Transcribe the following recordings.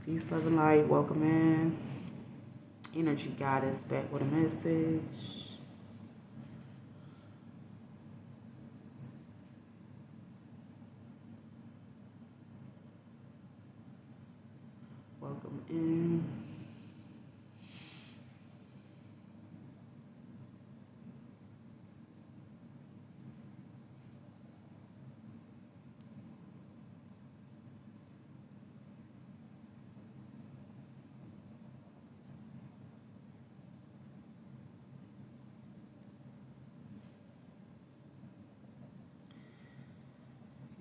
Peace, love, and light. Welcome in. Energy Goddess back with a message. Welcome in.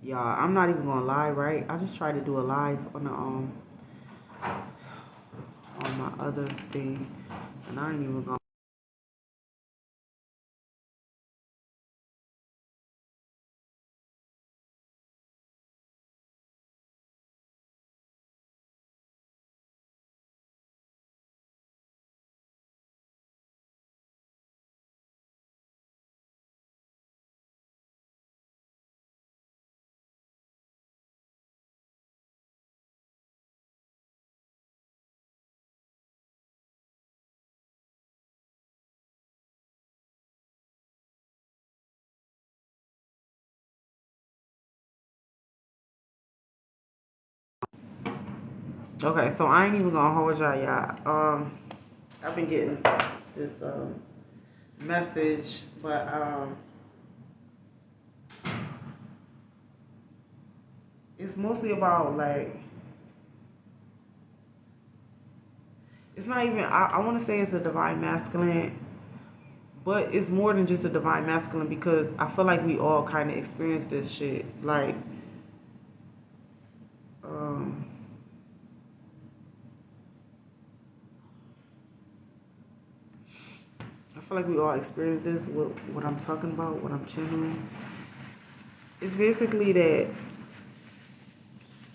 Y'all, I'm not even gonna lie, right? I just tried to do a live on the on my other thing, and I ain't even gonna. Okay, so I ain't even gonna hold y'all. I've been getting this message, but it's mostly about like it's not even. I want to say it's a divine masculine, but it's more than just a divine masculine because I feel like we all kind of experience this shit. Like, um, I feel like we all experience this. What I'm talking about, what I'm channeling, it's basically that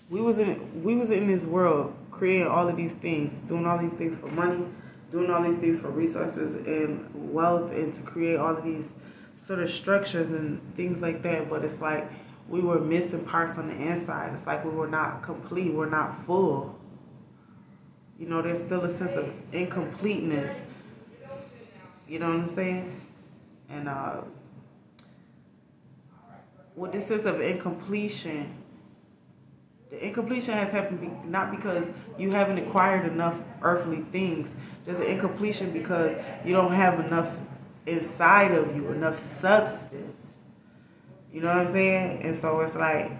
we was in this world creating all of these things, doing all these things for money, doing all these things for resources and wealth, and to create all of these sort of structures and things like that. But it's like we were missing parts on the inside. It's like we were not complete. We're not full. You know, there's still a sense of incompleteness. You know what I'm saying? And with this sense of incompletion, the incompletion has happened not because you haven't acquired enough earthly things. There's an incompletion because you don't have enough inside of you, enough substance. You know what I'm saying? And so it's like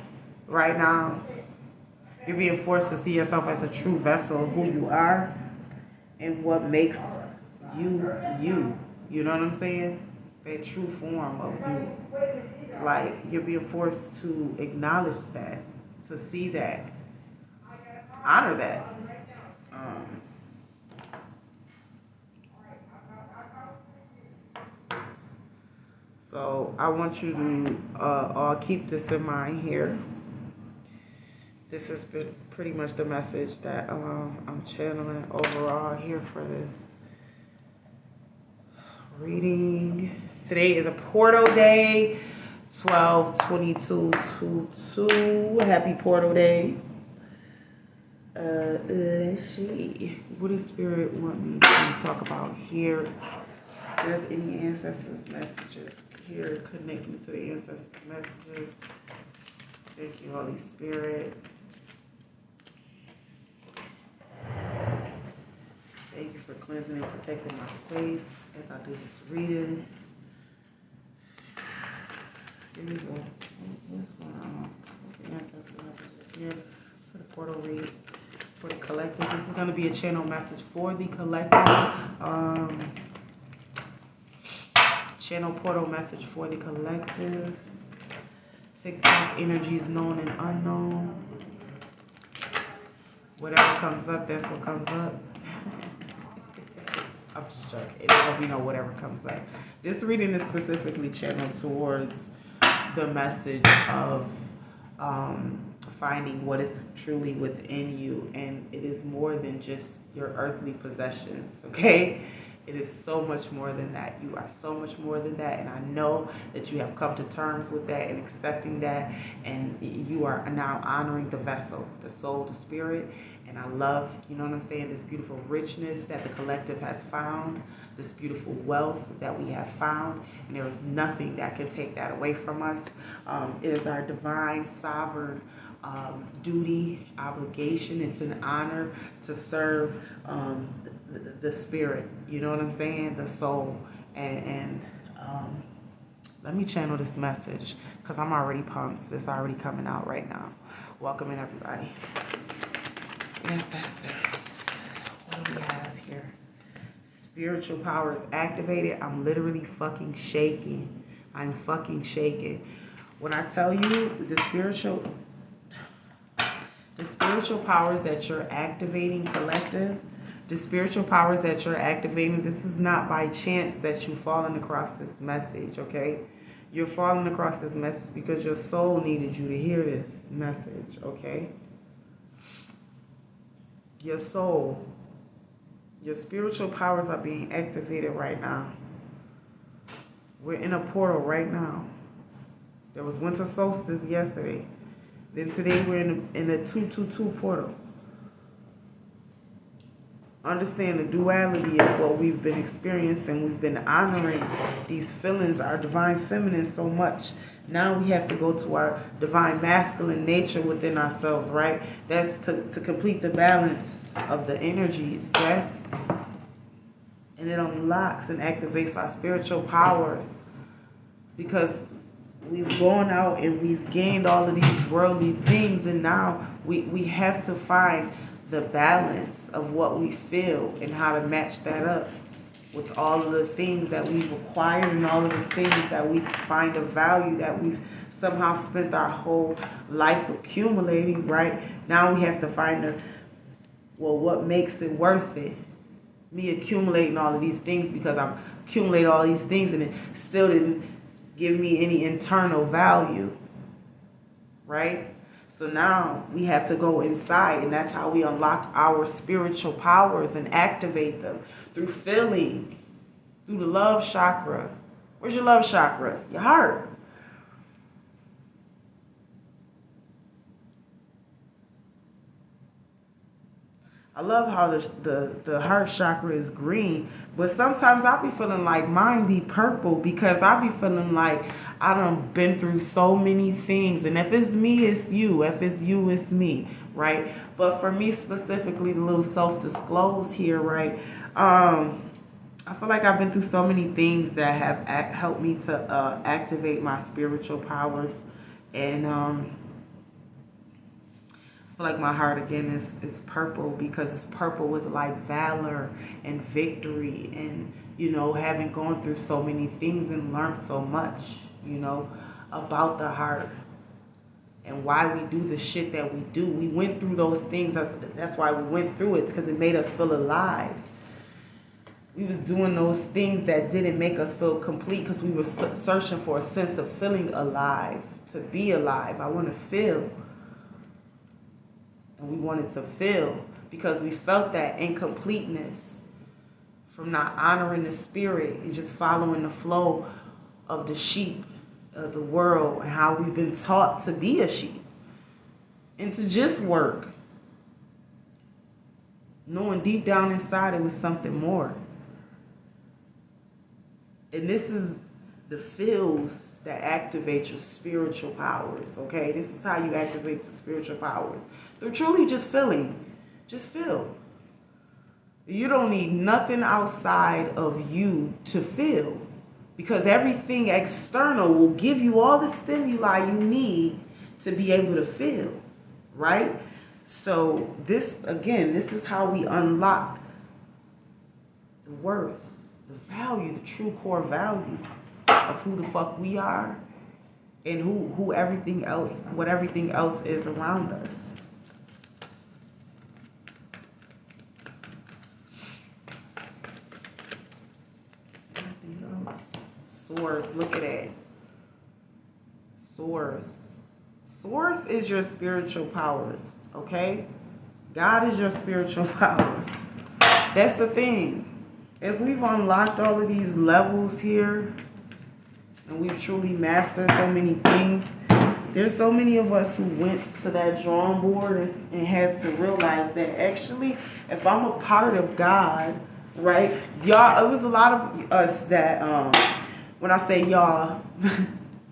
right now, you're being forced to see yourself as a true vessel of who you are and what makes you you. You know what I'm saying? That true form of you. Like, you're being forced to acknowledge that, to see that, honor that. Um, so I want you to all keep this in mind here. This has been pretty much the message that I'm channeling overall here for this reading. Today is a portal day, 12/22/22. Happy portal day. Let's see. What does Spirit want me to talk about here? If there's any ancestors' messages here, connect me to the ancestors' messages. Thank you, Holy Spirit. Thank you for cleansing and protecting my space as I do this reading. Here we go. What's going on? What's the ancestor messages here for the portal read? For the collective. This is going to be a channel message for the collective. Channel portal message for the collective. TikTok energies known and unknown. Whatever comes up, that's what comes up. I'm just joking. It ain't gonna be no whatever comes up. This reading is specifically channeled towards the message of finding what is truly within you, and it is more than just your earthly possessions, okay? It is so much more than that. You are so much more than that, and I know that you have come to terms with that and accepting that, and you are now honoring the vessel, the soul, the spirit, And I love, you know what I'm saying, this beautiful richness that the collective has found, this beautiful wealth that we have found, and there is nothing that can take that away from us. It is our divine, sovereign duty, obligation. It's an honor to serve the spirit, you know what I'm saying, the soul. And let me channel this message because I'm already pumped. It's already coming out right now. Welcome in, everybody. Ancestors, what do we have here? Spiritual power is activated. I'm literally fucking shaking. I'm fucking shaking. When I tell you the spiritual powers that you're activating, collective, the spiritual powers that you're activating, this is not by chance that you've fallen across this message, okay? You're falling across this message because your soul needed you to hear this message, okay? Your soul, your spiritual powers are being activated right now. We're in a portal right now. There was winter solstice yesterday. Then today we're in the 222 portal. Understand the duality of what we've been experiencing. We've been honoring these feelings, our divine feminine, so much. Now we have to go to our divine masculine nature within ourselves, right? That's to complete the balance of the energies, yes? And it unlocks and activates our spiritual powers because we've gone out and we've gained all of these worldly things, and now we have to find the balance of what we feel and how to match that up with all of the things that we've acquired and all of the things that we find of value that we've somehow spent our whole life accumulating, right? Now we have to find what makes it worth it. Me accumulating all of these things because I'm accumulating all these things and it still didn't give me any internal value, right? So now we have to go inside, and that's how we unlock our spiritual powers and activate them through feeling, through the love chakra. Where's your love chakra? Your heart. I love how the heart chakra is green, but sometimes I be feeling like mine be purple because I be feeling like I done been through so many things. And if it's me, it's you. If it's you, it's me, right? But for me specifically, the little self-disclose here, right? I feel like I've been through so many things that have helped me to activate my spiritual powers. And I feel like my heart again is purple because it's purple with like valor and victory and, you know, having gone through so many things and learned so much, you know, about the heart and why we do the shit that we do. We went through those things. That's why we went through it, because it made us feel alive. We was doing those things that didn't make us feel complete because we were searching for a sense of feeling alive, to be alive. I want to feel. And we wanted to feel because we felt that incompleteness from not honoring the spirit and just following the flow of the sheep of the world and how we've been taught to be a sheep and to just work. Knowing deep down inside it was something more. And this is the feels that activate your spiritual powers, okay? This is how you activate the spiritual powers. They're truly just feeling. Just feel. You don't need nothing outside of you to feel, because everything external will give you all the stimuli you need to be able to feel, right? So this, again, this is how we unlock the worth, the value, the true core value of who the fuck we are and who everything else, what everything else is around us. Anything else? Source, look at that. Source. Source is your spiritual powers, okay? God is your spiritual power. That's the thing. As we've unlocked all of these levels here, and we've truly mastered so many things, There's so many of us who went to that drawing board and had to realize that actually, if I'm a part of God, right? Y'all, it was a lot of us that, when I say y'all,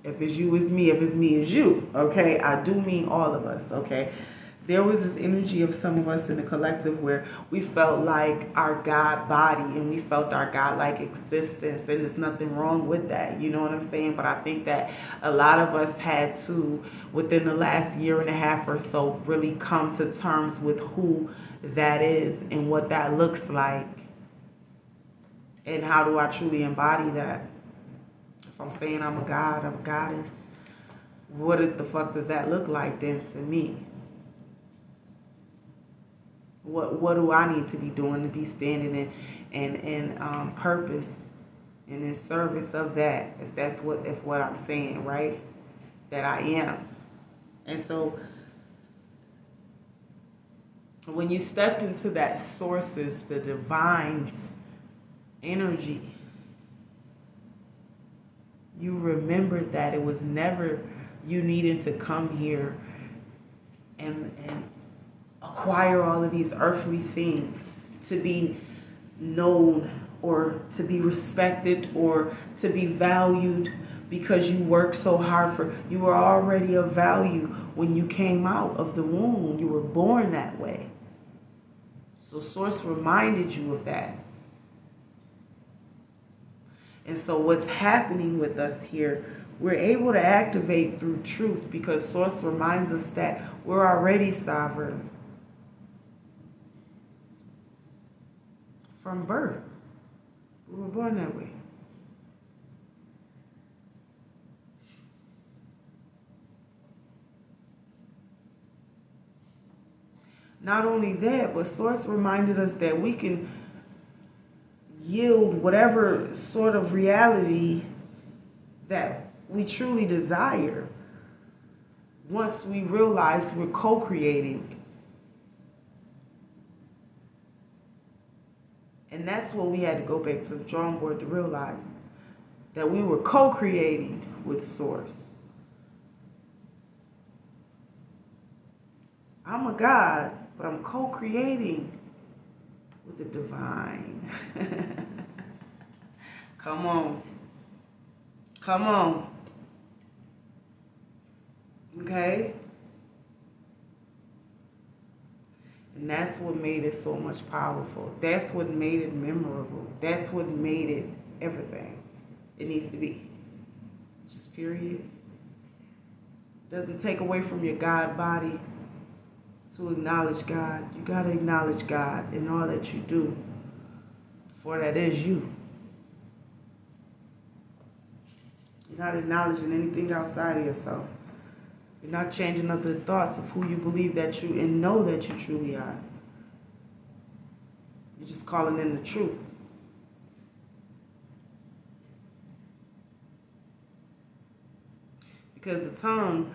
if it's you, it's me. If it's me, it's you. Okay? I do mean all of us. Okay? There was this energy of some of us in the collective where we felt like our God body and we felt our God-like existence, and there's nothing wrong with that. You know what I'm saying? But I think that a lot of us had to, within the last year and a half or so, really come to terms with who that is and what that looks like. And how do I truly embody that? If I'm saying I'm a god, I'm a goddess, what the fuck does that look like then to me? What do I need to be doing to be standing in purpose and in service of that, if what I'm saying, right? That I am. And so when you stepped into that sources, the divine's energy, you remember that it was never you needing to come here and acquire all of these earthly things to be known or to be respected or to be valued because you worked so hard for. You were already of value when you came out of the womb. You were born that way. So Source reminded you of that. And so what's happening with us here, we're able to activate through truth because Source reminds us that we're already sovereign from birth. We were born that way. Not only that, but Source reminded us that we can yield whatever sort of reality that we truly desire once we realize we're co-creating. And that's what we had to go back to the drawing board to realize, that we were co-creating with Source. I'm a God, but I'm co-creating with the divine. Come on. Come on. Okay? And that's what made it so much powerful. That's what made it memorable. That's what made it everything it needs to be. Just period. Doesn't take away from your God body to acknowledge God. You got to acknowledge God in all that you do. For that is you. You're not acknowledging anything outside of yourself. You're not changing up the thoughts of who you believe that you and know that you truly are. You're just calling in the truth. Because the tongue,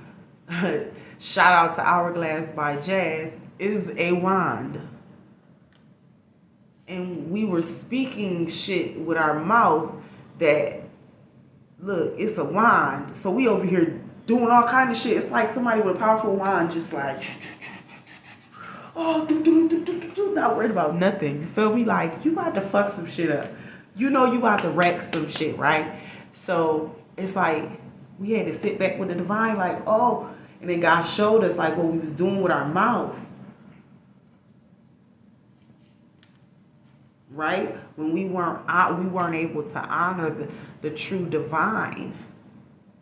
shout out to Hourglass by Jazz, is a wand. And we were speaking shit with our mouth that, look, it's a wand. So we over here doing all kind of shit. It's like somebody with a powerful wand just like, oh, not worried about nothing. You feel me? Like, you about to fuck some shit up. You know you about to wreck some shit, right? So it's like we had to sit back with the divine like, oh, and then God showed us like what we was doing with our mouth. Right? When we weren't able to honor the true divine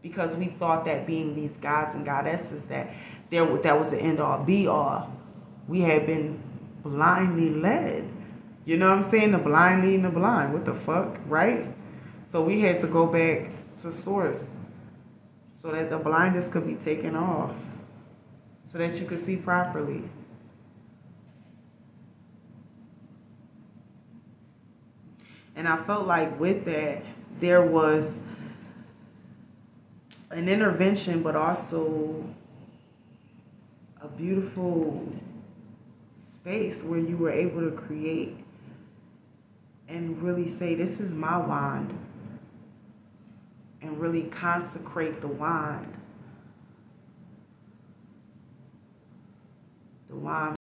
because we thought that being these gods and goddesses that was the end all be all. We had been blindly led. You know what I'm saying? The blind leading the blind. What the fuck? Right? So we had to go back to Source so that the blindness could be taken off. So that you could see properly. And I felt like with that, there was an intervention, but also a beautiful space where you were able to create and really say, this is my wand. And really consecrate the wand. the wine